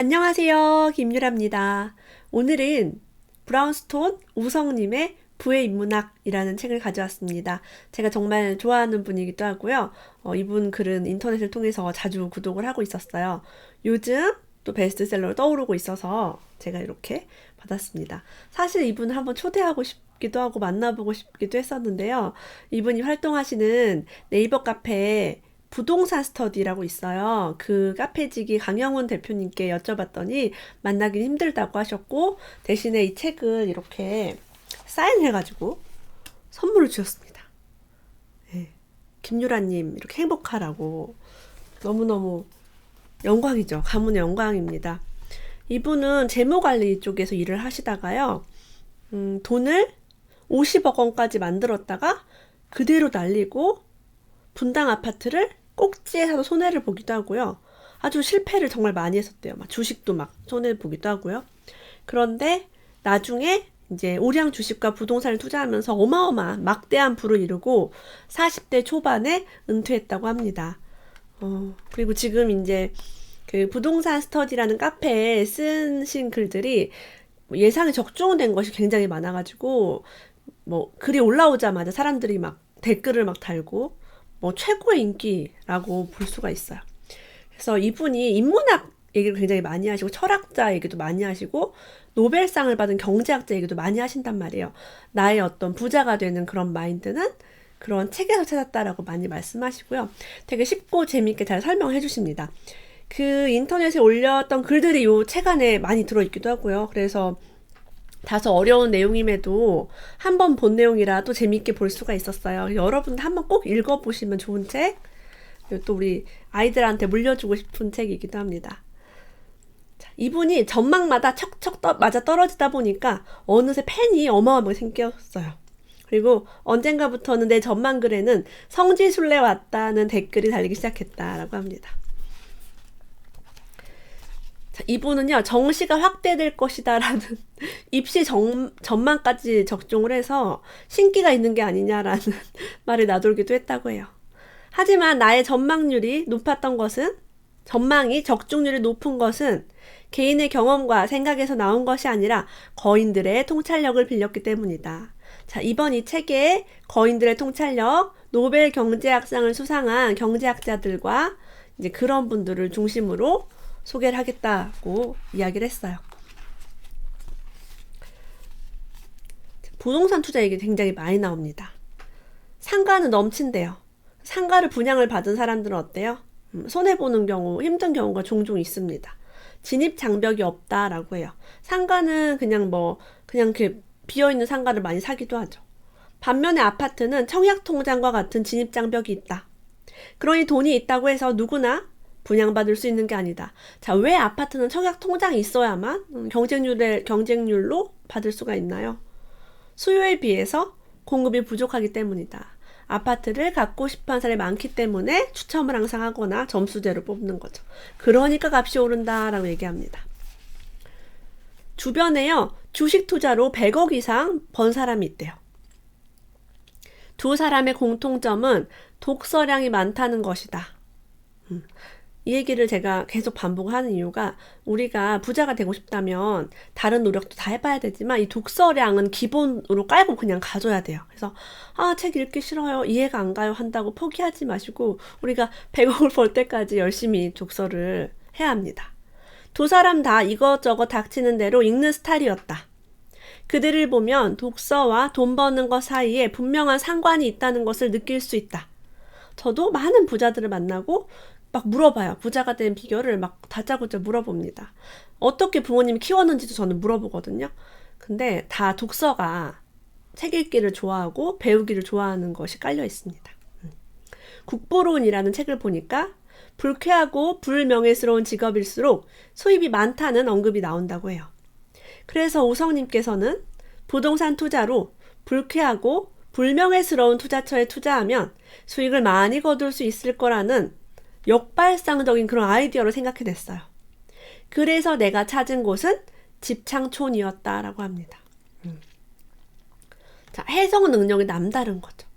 안녕하세요. 김유라입니다. 오늘은 브라운스톤 우성님의 부의 인문학이라는 책을 가져왔습니다. 제가 정말 좋아하는 분이기도 하고요. 이분 글은 인터넷을 통해서 자주 구독을 하고 있었어요. 요즘 또 베스트셀러로 떠오르고 있어서 제가 이렇게 받았습니다. 사실 이분을 한번 초대하고 싶기도 하고 만나보고 싶기도 했었는데요. 이분이 활동하시는 네이버 카페에 부동산 스터디라고 있어요. 그 카페직이 강영훈 대표님께 여쭤봤더니 만나긴 힘들다고 하셨고, 대신에 이 책을 이렇게 사인해가지고 선물을 주셨습니다. 네. 김유라님 이렇게 행복하라고. 너무너무 영광이죠. 가문의 영광입니다. 이분은 재무관리 쪽에서 일을 하시다가요. 돈을 50억 원까지 만들었다가 그대로 날리고 분당 아파트를 꼭지에 사서 손해를 보기도 하고요. 아주 실패를 정말 많이 했었대요. 막 주식도 막 손해 보기도 하고요. 그런데 나중에 이제 우량 주식과 부동산을 투자하면서 어마어마한 막대한 부를 이루고 40대 초반에 은퇴했다고 합니다. 그리고 지금 이제 그 부동산 스터디라는 카페에 쓰신 글들이 예상이 적중된 것이 굉장히 많아가지고 뭐 글이 올라오자마자 사람들이 막 댓글을 막 달고 뭐 최고의 인기라고 볼 수가 있어요. 그래서 이분이 인문학 얘기를 굉장히 많이 하시고 철학자 얘기도 많이 하시고 노벨상을 받은 경제학자 얘기도 많이 하신단 말이에요. 나의 어떤 부자가 되는 그런 마인드는 그런 책에서 찾았다라고 많이 말씀하시고요. 되게 쉽고 재미있게 잘 설명해 주십니다. 그 인터넷에 올렸던 글들이 요 책 안에 많이 들어있기도 하고요. 그래서 다소 어려운 내용임에도 한번 본 내용이라 또 재미있게 볼 수가 있었어요. 여러분도 한번 꼭 읽어보시면 좋은 책, 그리고 또 우리 아이들한테 물려주고 싶은 책이기도 합니다. 자, 이분이 전망마다 척척 맞아 떨어지다 보니까 어느새 팬이 어마어마하게 생겼어요. 그리고 언젠가부터는 내 전망글에는 성지순례 왔다는 댓글이 달리기 시작했다라고 합니다. 이분은요, 정시가 확대될 것이다라는 입시 전망까지 적중을 해서 신기가 있는 게 아니냐라는 말을 나돌기도 했다고 해요. 하지만 나의 전망률이 높았던 것은, 전망이 적중률이 높은 것은 개인의 경험과 생각에서 나온 것이 아니라 거인들의 통찰력을 빌렸기 때문이다. 자, 이번 이 책에 거인들의 통찰력, 노벨 경제학상을 수상한 경제학자들과 이제 그런 분들을 중심으로 소개를 하겠다고 이야기를 했어요. 부동산 투자 얘기 굉장히 많이 나옵니다. 상가는 넘친대요. 상가를 분양을 받은 사람들은 어때요? 손해보는 경우, 힘든 경우가 종종 있습니다. 진입 장벽이 없다라고 해요. 상가는 그냥 그 비어있는 상가를 많이 사기도 하죠. 반면에 아파트는 청약통장과 같은 진입 장벽이 있다. 그러니 돈이 있다고 해서 누구나 분양받을 수 있는 게 아니다. 자, 왜 아파트는 청약 통장이 있어야만 경쟁률로 받을 수가 있나요? 수요에 비해서 공급이 부족하기 때문이다. 아파트를 갖고 싶어 하는 사람이 많기 때문에 추첨을 항상 하거나 점수제로 뽑는 거죠. 그러니까 값이 오른다라고 얘기합니다. 주변에요, 주식 투자로 100억 이상 번 사람이 있대요. 두 사람의 공통점은 독서량이 많다는 것이다. 이 얘기를 제가 계속 반복하는 이유가 우리가 부자가 되고 싶다면 다른 노력도 다 해봐야 되지만 이 독서량은 기본으로 깔고 그냥 가져야 돼요. 그래서 책 읽기 싫어요. 이해가 안 가요. 한다고 포기하지 마시고 우리가 100억을 벌 때까지 열심히 독서를 해야 합니다. 두 사람 다 이것저것 닥치는 대로 읽는 스타일이었다. 그들을 보면 독서와 돈 버는 것 사이에 분명한 상관이 있다는 것을 느낄 수 있다. 저도 많은 부자들을 만나고 막 물어봐요. 부자가 된 비결을 막 다짜고짜 물어봅니다. 어떻게 부모님이 키웠는지도 저는 물어보거든요. 근데 다 독서가 책 읽기를 좋아하고 배우기를 좋아하는 것이 깔려 있습니다. 국보론이라는 책을 보니까 불쾌하고 불명예스러운 직업일수록 수입이 많다는 언급이 나온다고 해요. 그래서 오성님께서는 부동산 투자로 불쾌하고 불명예스러운 투자처에 투자하면 수익을 많이 거둘 수 있을 거라는 역발상적인 그런 아이디어를 생각해냈어요. 그래서 내가 찾은 곳은 집창촌이었다라고 합니다. 자, 해석 능력이 남다른 거죠.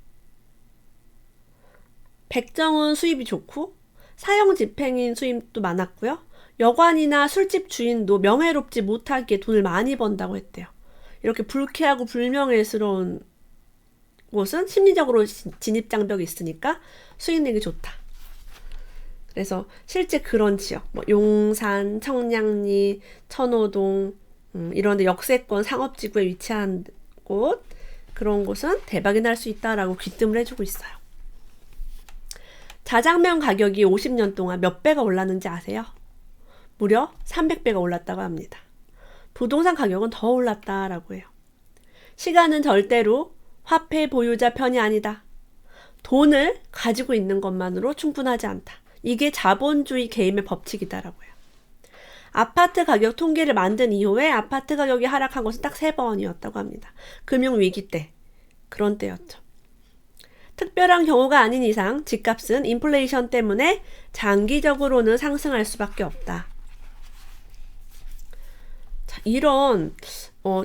백정은 수입이 좋고 사형 집행인 수입도 많았고요. 여관이나 술집 주인도 명예롭지 못하게 돈을 많이 번다고 했대요. 이렇게 불쾌하고 불명예스러운 곳은 심리적으로 진입장벽이 있으니까 수익 내기 좋다. 그래서 실제 그런 지역, 뭐 용산, 청량리, 천호동 이런 데 역세권 상업지구에 위치한 곳, 그런 곳은 대박이 날 수 있다라고 귀뜸을 해주고 있어요. 자장면 가격이 50년 동안 몇 배가 올랐는지 아세요? 무려 300배가 올랐다고 합니다. 부동산 가격은 더 올랐다라고 해요. 시간은 절대로 화폐 보유자 편이 아니다. 돈을 가지고 있는 것만으로 충분하지 않다. 이게 자본주의 게임의 법칙이다라고요. 아파트 가격 통계를 만든 이후에 아파트 가격이 하락한 것은 딱 3번이었다고 합니다. 금융위기 때, 그런 때였죠. 특별한 경우가 아닌 이상 집값은 인플레이션 때문에 장기적으로는 상승할 수밖에 없다. 자, 이런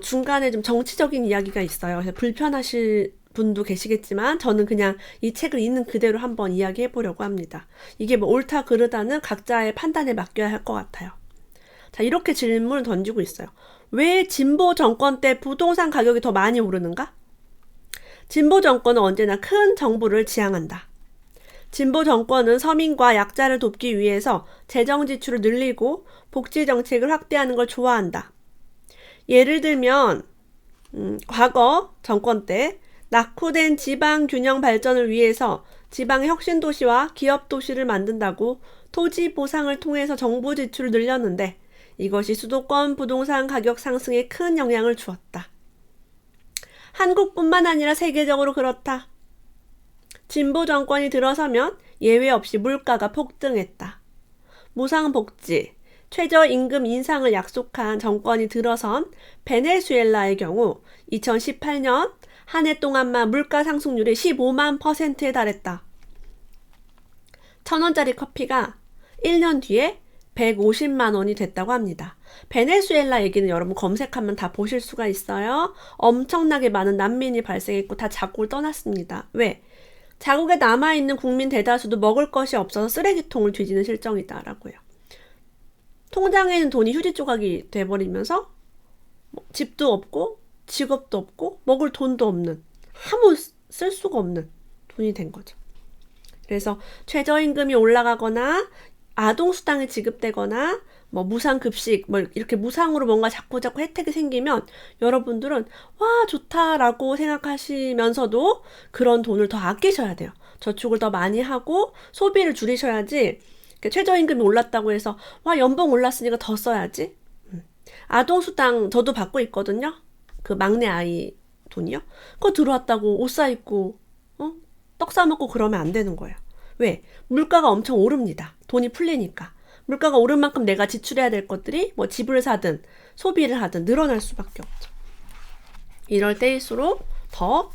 중간에 좀 정치적인 이야기가 있어요. 그래서 불편하실 분도 계시겠지만 저는 그냥 이 책을 있는 그대로 한번 이야기해 보려고 합니다. 이게 뭐 옳다 그르다는 각자의 판단에 맡겨야 할 것 같아요. 자, 이렇게 질문을 던지고 있어요. 왜 진보 정권 때 부동산 가격이 더 많이 오르는가? 진보 정권은 언제나 큰 정부를 지향한다. 진보 정권은 서민과 약자를 돕기 위해서 재정 지출을 늘리고 복지 정책을 확대하는 걸 좋아한다. 예를 들면 과거 정권 때 낙후된 지방 균형 발전을 위해서 지방의 혁신 도시와 기업 도시를 만든다고 토지 보상을 통해서 정부 지출을 늘렸는데 이것이 수도권 부동산 가격 상승에 큰 영향을 주었다. 한국뿐만 아니라 세계적으로 그렇다. 진보 정권이 들어서면 예외 없이 물가가 폭등했다. 무상복지, 최저임금 인상을 약속한 정권이 들어선 베네수엘라의 경우 2018년 한 해 동안만 물가 상승률이 15만 %에 달했다. 1,000원짜리 커피가 1년 뒤에 150만 원이 됐다고 합니다. 베네수엘라 얘기는 여러분 검색하면 다 보실 수가 있어요. 엄청나게 많은 난민이 발생했고 다 자국을 떠났습니다. 왜? 자국에 남아있는 국민 대다수도 먹을 것이 없어서 쓰레기통을 뒤지는 실정이다라고요. 통장에 있는 돈이 휴지 조각이 돼버리면서 집도 없고 직업도 없고 먹을 돈도 없는, 아무 쓸 수가 없는 돈이 된 거죠. 그래서 최저임금이 올라가거나 아동수당이 지급되거나 뭐 무상급식 뭐 이렇게 무상으로 뭔가 자꾸 혜택이 생기면 여러분들은 와 좋다라고 생각하시면서도 그런 돈을 더 아끼셔야 돼요. 저축을 더 많이 하고 소비를 줄이셔야지. 최저임금이 올랐다고 해서 와 연봉 올랐으니까 더 써야지. 아동수당 저도 받고 있거든요. 그 막내 아이 돈이요. 그거 들어왔다고 옷 사입고 떡 사먹고 그러면 안 되는 거예요. 왜? 물가가 엄청 오릅니다. 돈이 풀리니까. 물가가 오른 만큼 내가 지출해야 될 것들이 뭐 집을 사든 소비를 하든 늘어날 수밖에 없죠. 이럴 때일수록 더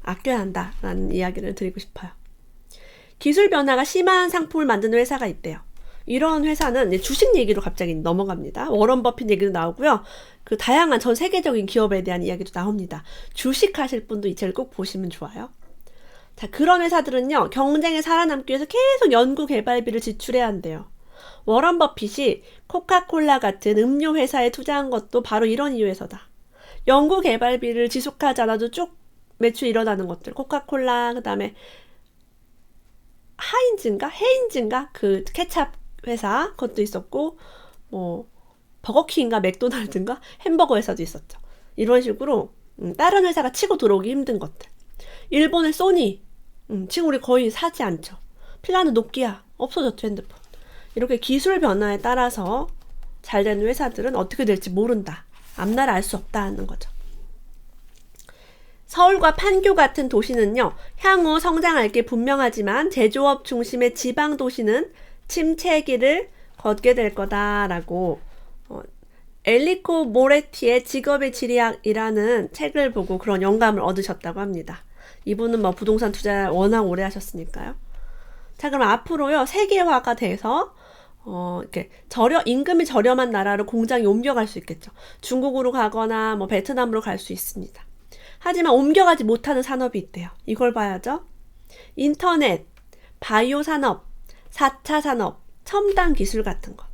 아껴야 한다라는 이야기를 드리고 싶어요. 기술 변화가 심한 상품을 만드는 회사가 있대요. 이런 회사는 주식 얘기로 갑자기 넘어갑니다. 워런 버핏 얘기도 나오고요. 그 다양한 전 세계적인 기업에 대한 이야기도 나옵니다. 주식 하실 분도 이 책을 꼭 보시면 좋아요. 자, 그런 회사들은요, 경쟁에 살아남기 위해서 계속 연구 개발비를 지출해야 한대요. 워런 버핏이 코카콜라 같은 음료 회사에 투자한 것도 바로 이런 이유에서다. 연구 개발비를 지속하지 않아도 쭉 매출이 일어나는 것들. 코카콜라, 그 다음에 헤인즈인가? 그 케찹 회사, 그것도 있었고, 뭐, 버거킹인가 맥도날드인가? 햄버거 회사도 있었죠. 이런 식으로, 다른 회사가 치고 들어오기 힘든 것들. 일본의 소니, 지금 우리 거의 사지 않죠. 핀란드 노키아, 없어졌죠, 핸드폰. 이렇게 기술 변화에 따라서 잘 되는 회사들은 어떻게 될지 모른다. 앞날을 알 수 없다는 거죠. 서울과 판교 같은 도시는요, 향후 성장할 게 분명하지만 제조업 중심의 지방 도시는 침체기를 걷게 될 거다라고 엘리코 모레티의 직업의 지리학이라는 책을 보고 그런 영감을 얻으셨다고 합니다. 이분은 뭐 부동산 투자 워낙 오래 하셨으니까요. 자, 그럼 앞으로요, 세계화가 돼서 이렇게 임금이 저렴한 나라로 공장이 옮겨갈 수 있겠죠. 중국으로 가거나 뭐 베트남으로 갈 수 있습니다. 하지만 옮겨가지 못하는 산업이 있대요. 이걸 봐야죠. 인터넷, 바이오 산업, 4차 산업, 첨단 기술 같은 거.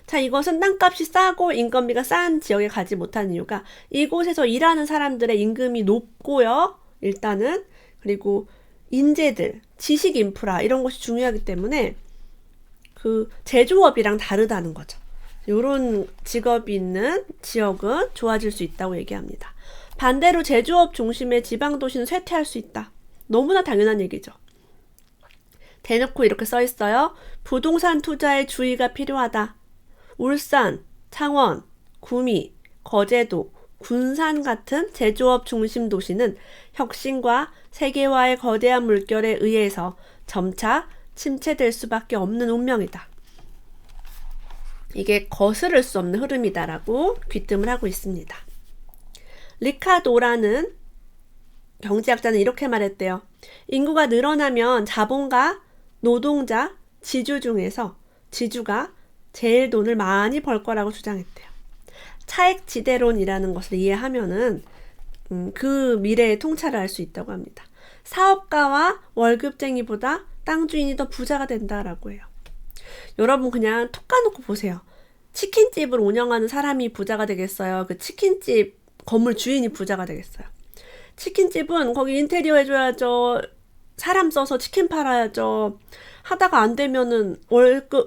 자, 이것은 땅값이 싸고 인건비가 싼 지역에 가지 못하는 이유가 이곳에서 일하는 사람들의 임금이 높고요. 일단은. 그리고 인재들, 지식 인프라 이런 것이 중요하기 때문에 그 제조업이랑 다르다는 거죠. 이런 직업이 있는 지역은 좋아질 수 있다고 얘기합니다. 반대로 제조업 중심의 지방도시는 쇠퇴할 수 있다. 너무나 당연한 얘기죠. 대놓고 이렇게 써 있어요. 부동산 투자에 주의가 필요하다. 울산, 창원, 구미, 거제도, 군산 같은 제조업 중심 도시는 혁신과 세계화의 거대한 물결에 의해서 점차 침체될 수밖에 없는 운명이다. 이게 거스를 수 없는 흐름이다라고 귀뜸을 하고 있습니다. 리카도라는 경제학자는 이렇게 말했대요. 인구가 늘어나면 자본가, 노동자, 지주 중에서 지주가 제일 돈을 많이 벌 거라고 주장했대요. 차액지대론이라는 것을 이해하면은 그 미래의 통찰을 할 수 있다고 합니다. 사업가와 월급쟁이보다 땅 주인이 더 부자가 된다라고 해요. 여러분 그냥 톡 까놓고 보세요. 치킨집을 운영하는 사람이 부자가 되겠어요? 그 치킨집 건물 주인이 부자가 되겠어요? 치킨집은 거기 인테리어 해줘야죠. 사람 써서 치킨 팔아야죠. 하다가 안 되면은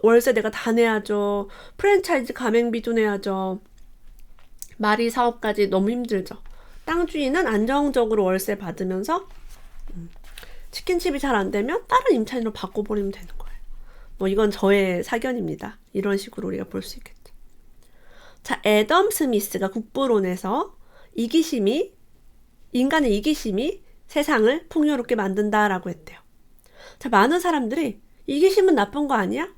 월세 내가 다 내야죠. 프랜차이즈 가맹비도 내야죠. 말이 사업까지 너무 힘들죠. 땅 주인은 안정적으로 월세 받으면서 치킨집이 잘 안 되면 다른 임차인으로 바꿔버리면 되는 거예요. 뭐 이건 저의 사견입니다. 이런 식으로 우리가 볼 수 있겠죠. 자, 애덤 스미스가 국부론에서 인간의 이기심이 세상을 풍요롭게 만든다라고 했대요. 자, 많은 사람들이 이기심은 나쁜 거 아니야?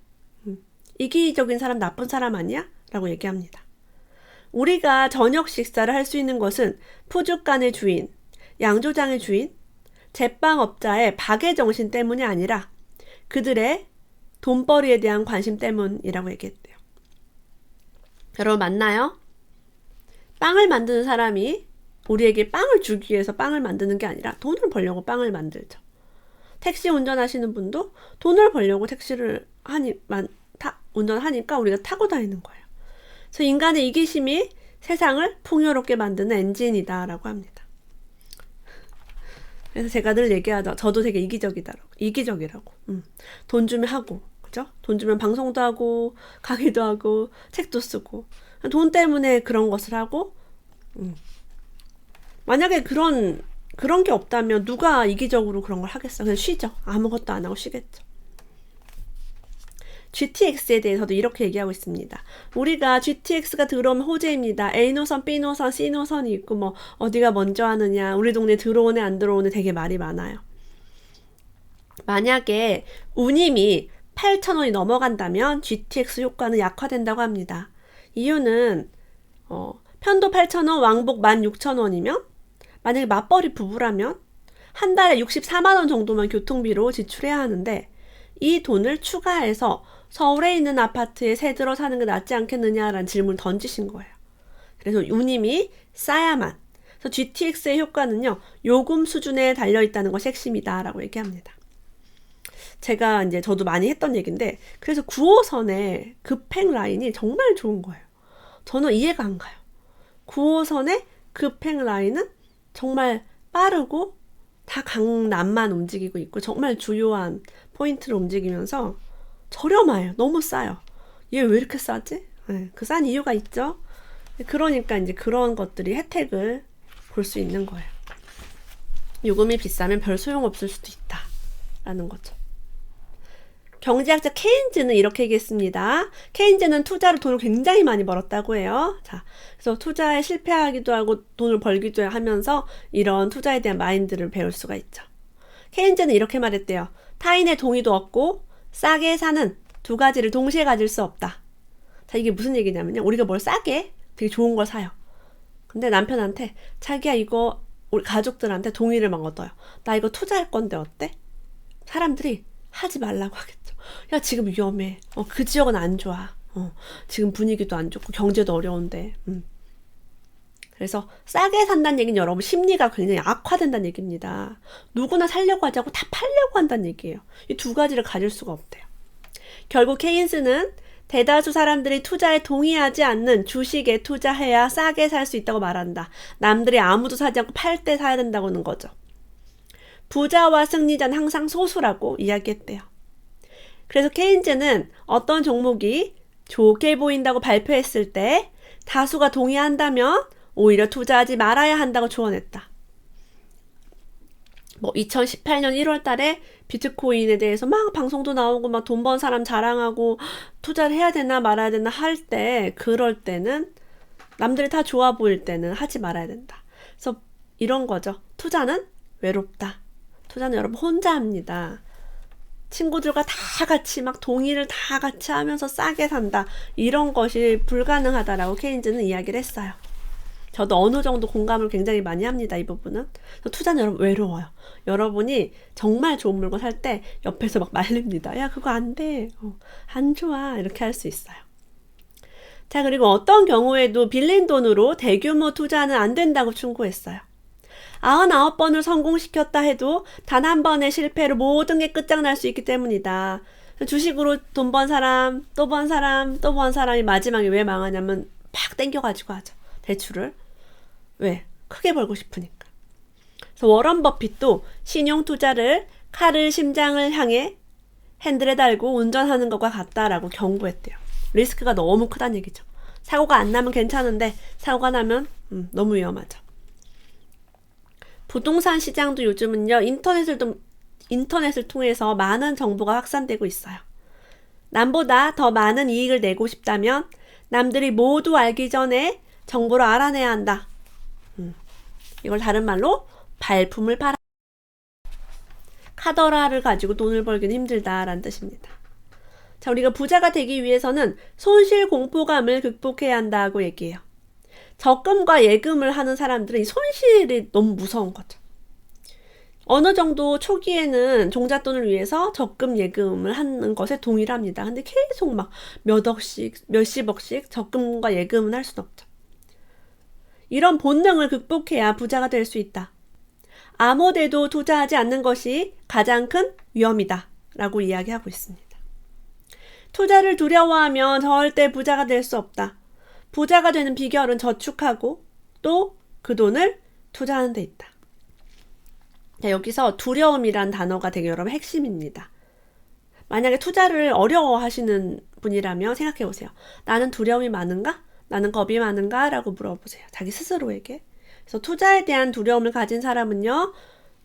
이기적인 사람 나쁜 사람 아니야? 라고 얘기합니다. 우리가 저녁 식사를 할 수 있는 것은 푸주간의 주인, 양조장의 주인, 제빵업자의 박의 정신 때문이 아니라 그들의 돈벌이에 대한 관심 때문이라고 얘기했대요. 여러분 맞나요? 빵을 만드는 사람이 우리에게 빵을 주기 위해서 빵을 만드는 게 아니라 돈을 벌려고 빵을 만들죠. 택시 운전하시는 분도 돈을 벌려고 택시를 운전하니까 우리가 타고 다니는 거예요. 그래서 인간의 이기심이 세상을 풍요롭게 만드는 엔진이다라고 합니다. 그래서 제가 늘 얘기하죠. 저도 되게 이기적이라고. 돈 주면 하고, 그죠? 돈 주면 방송도 하고, 강의도 하고, 책도 쓰고. 돈 때문에 그런 것을 하고, 만약에 그런 게 없다면 누가 이기적으로 그런 걸 하겠어? 그냥 쉬죠. 아무것도 안 하고 쉬겠죠. GTX에 대해서도 이렇게 얘기하고 있습니다. 우리가 GTX가 들어오면 호재입니다. A노선, B노선, C노선이 있고 뭐 어디가 먼저 하느냐, 우리 동네 들어오네 안 들어오네 되게 말이 많아요. 만약에 운임이 8,000원이 넘어간다면 GTX 효과는 약화된다고 합니다. 이유는 편도 8,000원, 왕복 16,000원이면 만약에 맞벌이 부부라면 한 달에 64만 원 정도만 교통비로 지출해야 하는데 이 돈을 추가해서 서울에 있는 아파트에 새 들어 사는 게 낫지 않겠느냐라는 질문을 던지신 거예요. 그래서 운임이 싸야만. 그래서 GTX의 효과는요, 요금 수준에 달려있다는 것이 핵심이다라고 얘기합니다. 제가 이제 저도 많이 했던 얘기인데, 그래서 9호선의 급행 라인이 정말 좋은 거예요. 저는 이해가 안 가요. 9호선의 급행 라인은 정말 빠르고 다 강남만 움직이고 있고 정말 주요한 포인트를 움직이면서 저렴해요. 너무 싸요. 얘 왜 이렇게 싸지? 네, 그 싼 이유가 있죠. 그러니까 이제 그런 것들이 혜택을 볼 수 있는 거예요. 요금이 비싸면 별 소용없을 수도 있다 라는 거죠. 경제학자 케인즈는 이렇게 얘기했습니다. 케인즈는 투자로 돈을 굉장히 많이 벌었다고 해요. 자, 그래서 투자에 실패하기도 하고 돈을 벌기도 하면서 이런 투자에 대한 마인드를 배울 수가 있죠. 케인즈는 이렇게 말했대요. 타인의 동의도 얻고 싸게 사는 두 가지를 동시에 가질 수 없다. 자, 이게 무슨 얘기냐면요. 우리가 뭘 싸게 되게 좋은 걸 사요. 근데 남편한테 자기야 이거 우리 가족들한테 동의를 막 얻어요. 나 이거 투자할 건데 어때? 사람들이 하지 말라고 하겠죠. 야 지금 위험해. 그 지역은 안 좋아. 지금 분위기도 안 좋고 경제도 어려운데. 그래서 싸게 산다는 얘기는 여러분 심리가 굉장히 악화된다는 얘기입니다. 누구나 살려고 하지 않고 다 팔려고 한다는 얘기예요. 이 두 가지를 가질 수가 없대요. 결국 케인스는 대다수 사람들이 투자에 동의하지 않는 주식에 투자해야 싸게 살 수 있다고 말한다. 남들이 아무도 사지 않고 팔 때 사야 된다고는 거죠. 부자와 승리자는 항상 소수라고 이야기했대요. 그래서 케인즈는 어떤 종목이 좋게 보인다고 발표했을 때 다수가 동의한다면 오히려 투자하지 말아야 한다고 조언했다. 2018년 1월 달에 비트코인에 대해서 막 방송도 나오고 막 돈 번 사람 자랑하고 투자를 해야 되나 말아야 되나 할 때, 그럴 때는 남들이 다 좋아 보일 때는 하지 말아야 된다. 그래서 이런 거죠. 투자는 외롭다. 투자는 여러분 혼자 합니다. 친구들과 다 같이 막 동의를 다 같이 하면서 싸게 산다. 이런 것이 불가능하다라고 케인즈는 이야기를 했어요. 저도 어느 정도 공감을 굉장히 많이 합니다. 이 부분은. 투자는 여러분 외로워요. 여러분이 정말 좋은 물건 살 때 옆에서 막 말립니다. 야, 그거 안 돼. 안 좋아. 이렇게 할 수 있어요. 자, 그리고 어떤 경우에도 빌린 돈으로 대규모 투자는 안 된다고 충고했어요. 99번을 성공시켰다 해도 단 한 번의 실패로 모든 게 끝장날 수 있기 때문이다. 주식으로 돈 번 사람, 또 번 사람, 또 번 사람이 마지막에 왜 망하냐면 팍 땡겨가지고 하죠. 대출을. 왜? 크게 벌고 싶으니까. 그래서 워런 버핏도 신용 투자를 칼을 심장을 향해 핸들에 달고 운전하는 것과 같다라고 경고했대요. 리스크가 너무 크다는 얘기죠. 사고가 안 나면 괜찮은데 사고가 나면 너무 위험하죠. 부동산 시장도 요즘은요, 인터넷을 통해서 많은 정보가 확산되고 있어요. 남보다 더 많은 이익을 내고 싶다면 남들이 모두 알기 전에 정보를 알아내야 한다. 이걸 다른 말로 발품을 팔아. 카더라를 가지고 돈을 벌기는 힘들다라는 뜻입니다. 자, 우리가 부자가 되기 위해서는 손실 공포감을 극복해야 한다고 얘기해요. 적금과 예금을 하는 사람들은 이 손실이 너무 무서운 거죠. 어느 정도 초기에는 종잣돈을 위해서 적금 예금을 하는 것에 동의를 합니다. 근데 계속 막 몇 억씩, 몇십억씩 적금과 예금은 할 수는 없죠. 이런 본능을 극복해야 부자가 될 수 있다. 아무데도 투자하지 않는 것이 가장 큰 위험이다 라고 이야기하고 있습니다. 투자를 두려워하면 절대 부자가 될 수 없다. 부자가 되는 비결은 저축하고 또 그 돈을 투자하는 데 있다. 자, 여기서 두려움이란 단어가 되게 여러분 핵심입니다. 만약에 투자를 어려워하시는 분이라면 생각해 보세요. 나는 두려움이 많은가? 나는 겁이 많은가? 라고 물어보세요. 자기 스스로에게. 그래서 투자에 대한 두려움을 가진 사람은요,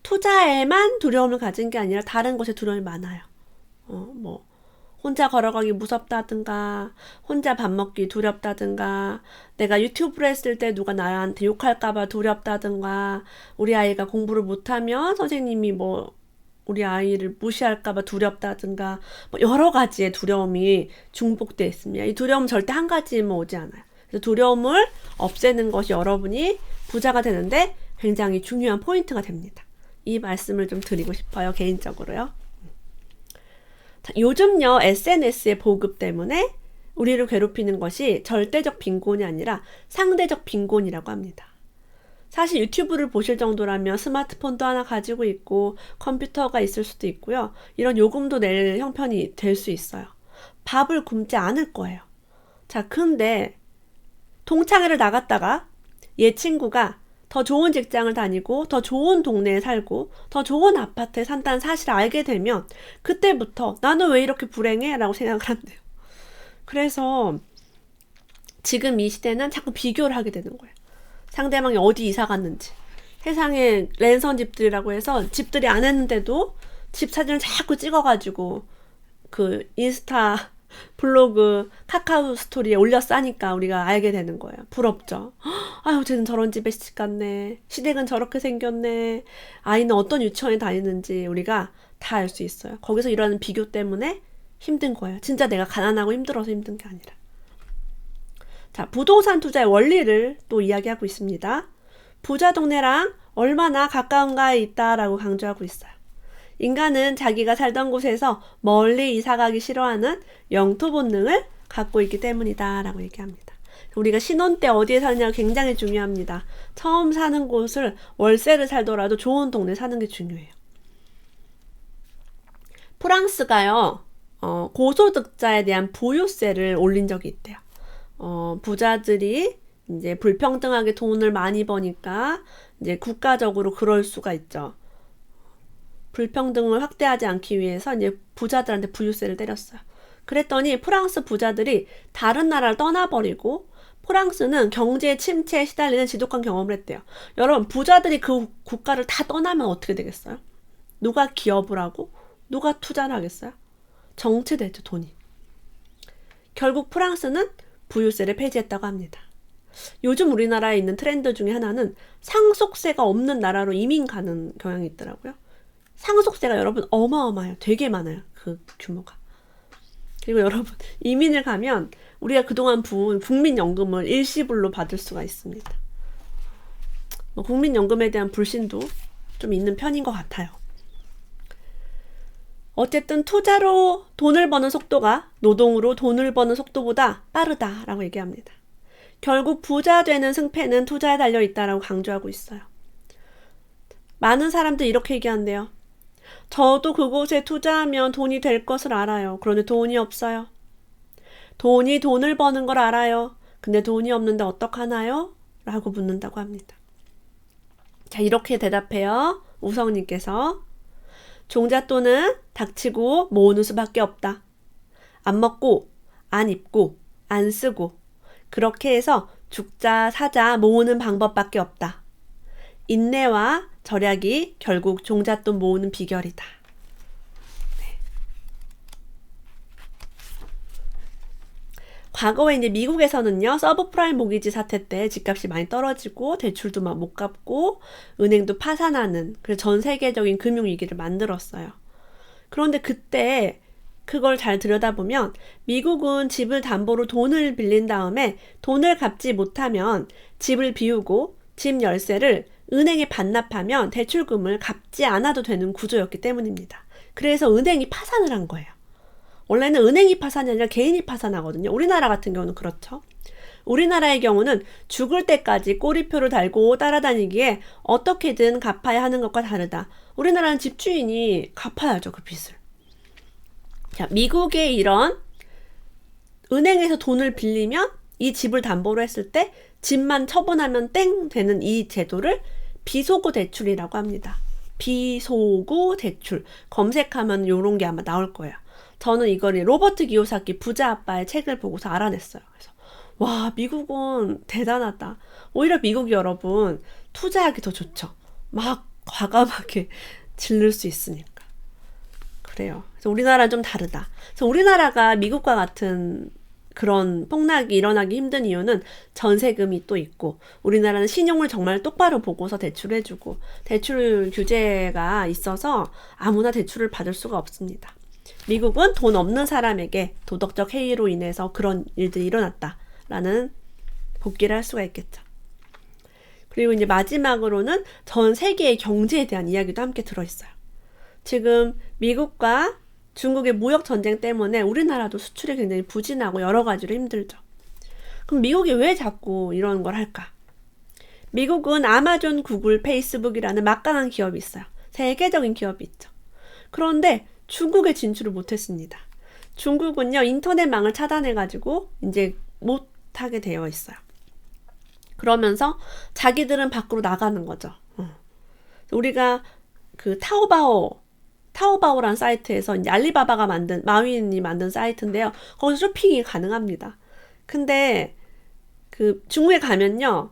투자에만 두려움을 가진 게 아니라 다른 것에 두려움이 많아요. 혼자 걸어가기 무섭다든가, 혼자 밥 먹기 두렵다든가, 내가 유튜브를 했을 때 누가 나한테 욕할까봐 두렵다든가, 우리 아이가 공부를 못하면 선생님이 우리 아이를 무시할까봐 두렵다든가, 여러 가지의 두려움이 중복되어 있습니다. 이 두려움 절대 한 가지만 오지 않아요. 그래서 두려움을 없애는 것이 여러분이 부자가 되는데 굉장히 중요한 포인트가 됩니다. 이 말씀을 좀 드리고 싶어요. 개인적으로요. 자, 요즘요, SNS의 보급 때문에 우리를 괴롭히는 것이 절대적 빈곤이 아니라 상대적 빈곤이라고 합니다. 사실 유튜브를 보실 정도라면 스마트폰도 하나 가지고 있고 컴퓨터가 있을 수도 있고요. 이런 요금도 낼 형편이 될 수 있어요. 밥을 굶지 않을 거예요. 자, 근데 동창회를 나갔다가 얘 친구가 더 좋은 직장을 다니고 더 좋은 동네에 살고 더 좋은 아파트에 산다는 사실을 알게 되면 그때부터 나는 왜 이렇게 불행해? 라고 생각을 한대요. 그래서 지금 이 시대는 자꾸 비교를 하게 되는 거예요. 상대방이 어디 이사 갔는지. 세상에 랜선 집들이라고 해서 집들이 안 했는데도 집 사진을 자꾸 찍어가지고 그 인스타, 블로그, 카카오 스토리에 올려싸니까 우리가 알게 되는 거예요. 부럽죠. 아유, 쟤는 저런 집에 시집 갔네. 시댁은 저렇게 생겼네. 아이는 어떤 유치원에 다니는지 우리가 다 알 수 있어요. 거기서 일어나는 비교 때문에 힘든 거예요. 진짜 내가 가난하고 힘들어서 힘든 게 아니라. 자, 부동산 투자의 원리를 또 이야기하고 있습니다. 부자 동네랑 얼마나 가까운가에 있다라고 강조하고 있어요. 인간은 자기가 살던 곳에서 멀리 이사가기 싫어하는 영토 본능을 갖고 있기 때문이다 라고 얘기합니다. 우리가 신혼 때 어디에 사느냐가 굉장히 중요합니다. 처음 사는 곳을 월세를 살더라도 좋은 동네 사는 게 중요해요. 프랑스가요, 고소득자에 대한 보유세를 올린 적이 있대요. 부자들이 이제 불평등하게 돈을 많이 버니까 이제 국가적으로 그럴 수가 있죠. 불평등을 확대하지 않기 위해서 이제 부자들한테 부유세를 때렸어요. 그랬더니 프랑스 부자들이 다른 나라를 떠나버리고 프랑스는 경제 침체에 시달리는 지독한 경험을 했대요. 여러분, 부자들이 그 국가를 다 떠나면 어떻게 되겠어요? 누가 기업을 하고 누가 투자를 하겠어요? 정체되죠, 돈이. 결국 프랑스는 부유세를 폐지했다고 합니다. 요즘 우리나라에 있는 트렌드 중에 하나는 상속세가 없는 나라로 이민 가는 경향이 있더라고요. 상속세가 여러분 어마어마해요. 되게 많아요. 그 규모가. 그리고 여러분, 이민을 가면 우리가 그동안 부은 국민연금을 일시불로 받을 수가 있습니다. 국민연금에 대한 불신도 좀 있는 편인 것 같아요. 어쨌든 투자로 돈을 버는 속도가 노동으로 돈을 버는 속도보다 빠르다라고 얘기합니다. 결국 부자 되는 승패는 투자에 달려 있다라고 강조하고 있어요. 많은 사람들이 이렇게 얘기한대요. 저도 그곳에 투자하면 돈이 될 것을 알아요. 그런데 돈이 없어요. 돈이 돈을 버는 걸 알아요. 근데 돈이 없는데 어떡하나요? 라고 묻는다고 합니다. 자, 이렇게 대답해요. 우성님께서. 종잣돈은 닥치고 모으는 수밖에 없다. 안 먹고, 안 입고, 안 쓰고 그렇게 해서 죽자 사자 모으는 방법밖에 없다. 인내와 절약이 결국 종잣돈 모으는 비결이다. 네. 과거에 이제 미국에서는요, 서브프라임 모기지 사태 때 집값이 많이 떨어지고 대출도 막 못 갚고 은행도 파산하는, 그래서 전 세계적인 금융위기를 만들었어요. 그런데 그때 그걸 잘 들여다보면 미국은 집을 담보로 돈을 빌린 다음에 돈을 갚지 못하면 집을 비우고 집 열쇠를 은행에 반납하면 대출금을 갚지 않아도 되는 구조였기 때문입니다. 그래서 은행이 파산을 한 거예요. 원래는 은행이 파산이 아니라 개인이 파산하거든요. 우리나라 같은 경우는 그렇죠. 우리나라의 경우는 죽을 때까지 꼬리표를 달고 따라다니기에 어떻게든 갚아야 하는 것과 다르다. 우리나라는 집주인이 갚아야죠, 그 빚을. 자, 미국의 이런 은행에서 돈을 빌리면 이 집을 담보로 했을 때 집만 처분하면 땡 되는 이 제도를 비소구 대출이라고 합니다. 비소구 대출. 검색하면 이런 게 아마 나올 거예요. 저는 이걸 로버트 기요사키 부자 아빠의 책을 보고서 알아냈어요. 그래서 와, 미국은 대단하다. 오히려 미국이 여러분 투자하기 더 좋죠. 막 과감하게 질를 수 있으니까. 그래요. 그래서 우리나라는 좀 다르다. 그래서 우리나라가 미국과 같은 그런 폭락이 일어나기 힘든 이유는 전세금이 또 있고, 우리나라는 신용을 정말 똑바로 보고서 대출해주고 대출 규제가 있어서 아무나 대출을 받을 수가 없습니다. 미국은 돈 없는 사람에게 도덕적 해이로 인해서 그런 일들이 일어났다라는 복귀를 할 수가 있겠죠. 그리고 이제 마지막으로는 전 세계의 경제에 대한 이야기도 함께 들어있어요. 지금 미국과 중국의 무역 전쟁 때문에 우리나라도 수출이 굉장히 부진하고 여러 가지로 힘들죠. 그럼 미국이 왜 자꾸 이런 걸 할까? 미국은 아마존, 구글, 페이스북이라는 막강한 기업이 있어요. 세계적인 기업이 있죠. 그런데 중국에 진출을 못했습니다. 중국은요, 인터넷망을 차단해가지고 이제 못하게 되어 있어요. 그러면서 자기들은 밖으로 나가는 거죠. 우리가 그 타오바오라는 사이트에서 이제 알리바바가 만든, 마윈이 만든 사이트인데요. 거기서 쇼핑이 가능합니다. 근데 그 중국에 가면요,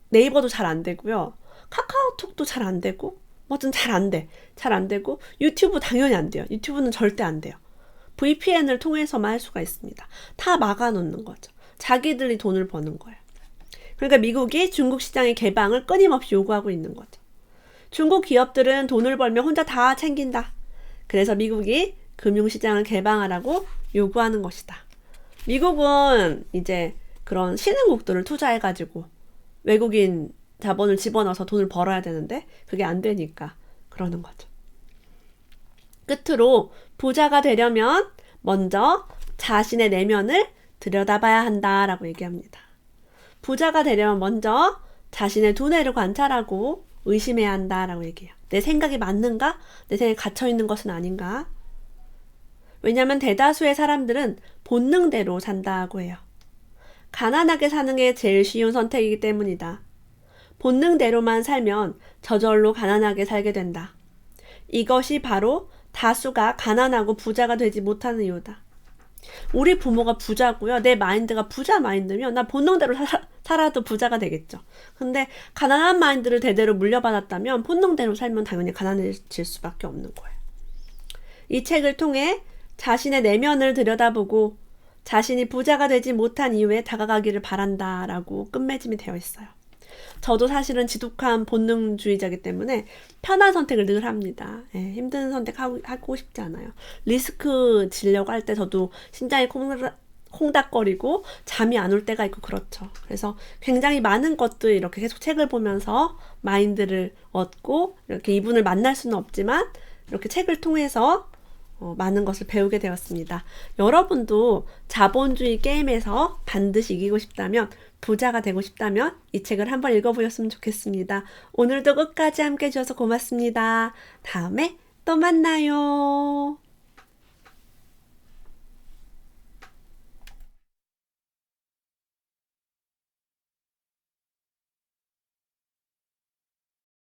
네이버도 잘 안 되고요, 카카오톡도 잘 안 되고, 뭐든 잘 안 돼. 잘 안 되고, 유튜브 당연히 안 돼요. 유튜브는 절대 안 돼요. VPN을 통해서만 할 수가 있습니다. 다 막아놓는 거죠. 자기들이 돈을 버는 거예요. 그러니까 미국이 중국 시장의 개방을 끊임없이 요구하고 있는 거죠. 중국 기업들은 돈을 벌면 혼자 다 챙긴다. 그래서 미국이 금융시장을 개방하라고 요구하는 것이다. 미국은 이제 그런 신흥국들을 투자해가지고 외국인 자본을 집어넣어서 돈을 벌어야 되는데 그게 안 되니까 그러는 거죠. 끝으로 부자가 되려면 먼저 자신의 내면을 들여다봐야 한다라고 얘기합니다. 부자가 되려면 먼저 자신의 두뇌를 관찰하고 의심해야 한다라고 얘기해요. 내 생각이 맞는가? 내 생각에 갇혀있는 것은 아닌가? 왜냐면 대다수의 사람들은 본능대로 산다고 해요. 가난하게 사는 게 제일 쉬운 선택이기 때문이다. 본능대로만 살면 저절로 가난하게 살게 된다. 이것이 바로 다수가 가난하고 부자가 되지 못하는 이유다. 우리 부모가 부자고요. 내 마인드가 부자 마인드면 나 본능대로 살아도 부자가 되겠죠. 근데 가난한 마인드를 대대로 물려받았다면 본능대로 살면 당연히 가난해질 수밖에 없는 거예요. 이 책을 통해 자신의 내면을 들여다보고 자신이 부자가 되지 못한 이유에 다가가기를 바란다라고 끝맺음이 되어 있어요. 저도 사실은 지독한 본능주의자이기 때문에 편한 선택을 늘 합니다. 힘든 선택 하고 싶지 않아요. 리스크 지려고 할 때 저도 심장이 콩닥거리고 잠이 안 올 때가 있고 그렇죠. 그래서 굉장히 많은 것들 이렇게 계속 책을 보면서 마인드를 얻고 이렇게 이분을 만날 수는 없지만 이렇게 책을 통해서 많은 것을 배우게 되었습니다. 여러분도 자본주의 게임에서 반드시 이기고 싶다면, 부자가 되고 싶다면 이 책을 한번 읽어보셨으면 좋겠습니다. 오늘도 끝까지 함께 해주셔서 고맙습니다. 다음에 또 만나요.